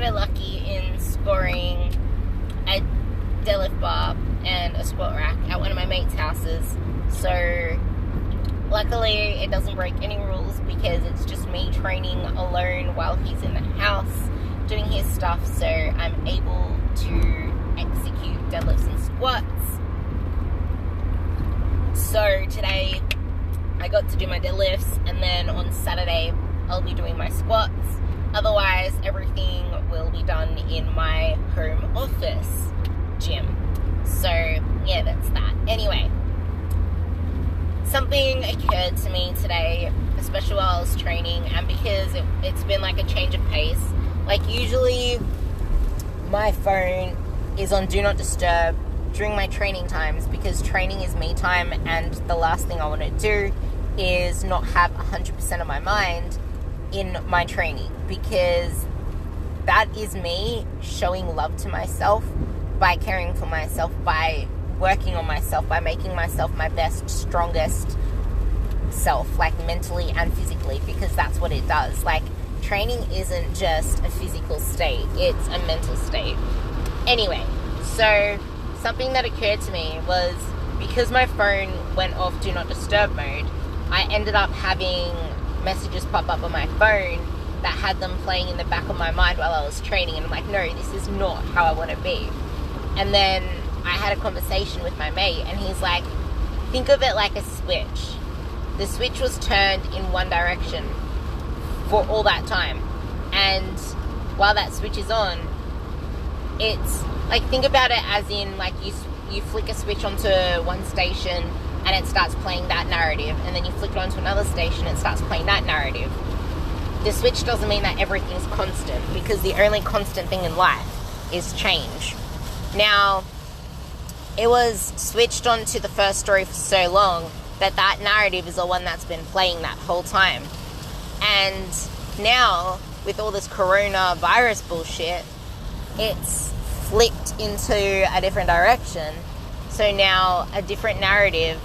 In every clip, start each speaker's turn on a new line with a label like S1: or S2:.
S1: super lucky in scoring a deadlift bar and a squat rack at one of my mates' houses. So luckily it doesn't break any rules because it's just me training alone while he's in the house doing his stuff, so I'm able to execute deadlifts and squats. So today I got to do my deadlifts, and then on Saturday I'll be doing my squats. Otherwise everything will be done in my home office gym. So yeah, that's that. Anyway, something occurred to me today, especially while I was training, and because it's been like a change of pace. Like, usually my phone is on Do Not Disturb during my training times, because training is me time, and the last thing I want to do is not have 100% of my mind in my training, because that is me showing love to myself by caring for myself, by working on myself, by making myself my best, strongest self, like mentally and physically, because that's what it does. Like, training isn't just a physical state, it's a mental state. Anyway, so something that occurred to me was, because my phone went off Do Not Disturb mode, I ended up having messages pop up on my phone that had them playing in the back of my mind while I was training, and I'm like, no, this is not how I want to be. And then I had a conversation with my mate, and he's like, think of it like a switch. The switch was turned in one direction for all that time, and while that switch is on, it's like, think about it as in, like, you flick a switch onto one station and it starts playing that narrative, and then you flick it onto another station and it starts playing that narrative. The switch doesn't mean that everything's constant, because the only constant thing in life is change. Now, it was switched on to the first story for so long that narrative is the one that's been playing that whole time. And now, with all this coronavirus bullshit, it's flipped into a different direction. So now a different narrative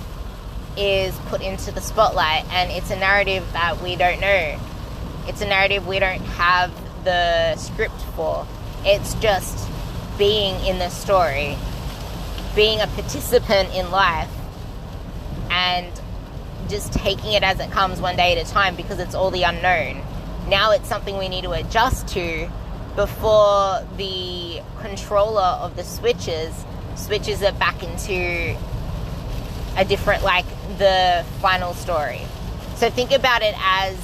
S1: is put into the spotlight, and it's a narrative that we don't know. It's a narrative we don't have the script for. It's just being in the story, being a participant in life, and just taking it as it comes one day at a time, because it's all the unknown. Now it's something we need to adjust to before the controller of the switches it back into a different, like, the final story. So think about it as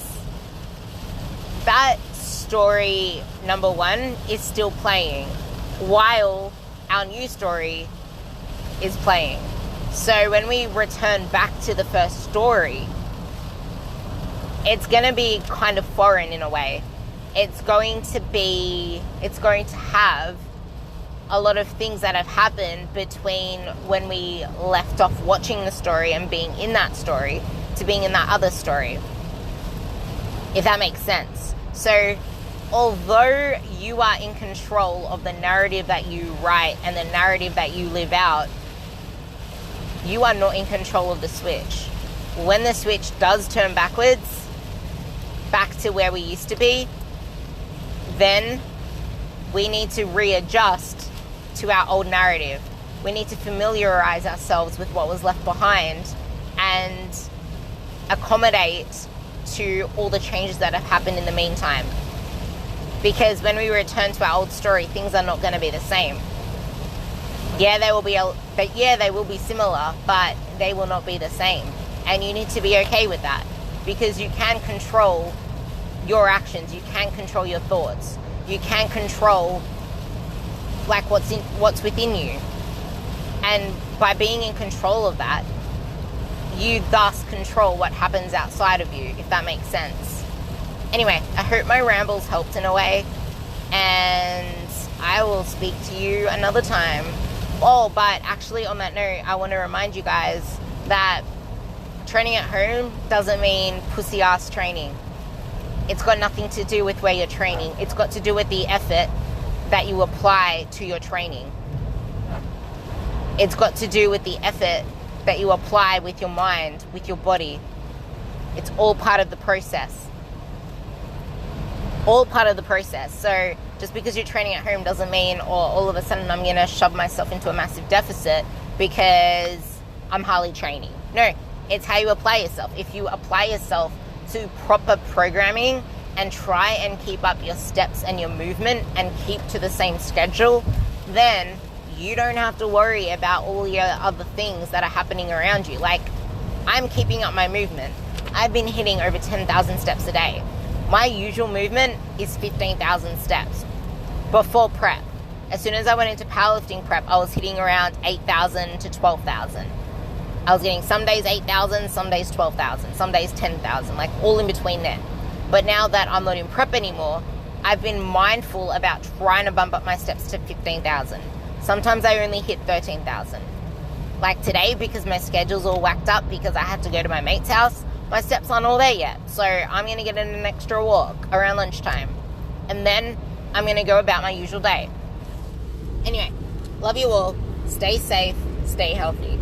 S1: that story number one is still playing while our new story is playing. So when we return back to the first story, it's going to be kind of foreign in a way. It's going to have a lot of things that have happened between when we left off watching the story and being in that story to being in that other story, if that makes sense. So although you are in control of the narrative that you write and the narrative that you live out, you are not in control of the switch. When the switch does turn backwards, back to where we used to be, then we need to readjust to our old narrative. We need to familiarize ourselves with what was left behind and accommodate to all the changes that have happened in the meantime. Because when we return to our old story, things are not going to be the same. Yeah, they will be similar, but they will not be the same. And you need to be okay with that, because you can control your actions, you can control your thoughts, you can control, like, what's within you. And by being in control of that, you thus control what happens outside of you, if that makes sense. Anyway, I hope my rambles helped in a way, and I will speak to you another time. Oh, but actually, on that note, I want to remind you guys that training at home doesn't mean pussy ass training. It's got nothing to do with where you're training. It's got to do with the effort that you apply to your training. It's got to do with the effort that you apply with your mind, with your body. It's all part of the process. All part of the process. So Just because you're training at home doesn't mean, or all of a sudden I'm going to shove myself into a massive deficit because I'm hardly training. No, it's how you apply yourself. If you apply yourself to proper programming and try and keep up your steps and your movement and keep to the same schedule, then you don't have to worry about all your other things that are happening around you. Like, I'm keeping up my movement. I've been hitting over 10,000 steps a day. My usual movement is 15,000 steps before prep. As soon as I went into powerlifting prep, I was hitting around 8,000 to 12,000. I was getting some days 8,000, some days 12,000, some days 10,000, like all in between there. But now that I'm not in prep anymore, I've been mindful about trying to bump up my steps to 15,000. Sometimes I only hit 13,000. Like today, because my schedule's all whacked up because I had to go to my mate's house, my steps aren't all there yet. So I'm going to get in an extra walk around lunchtime. And then I'm going to go about my usual day. Anyway, love you all. Stay safe. Stay healthy.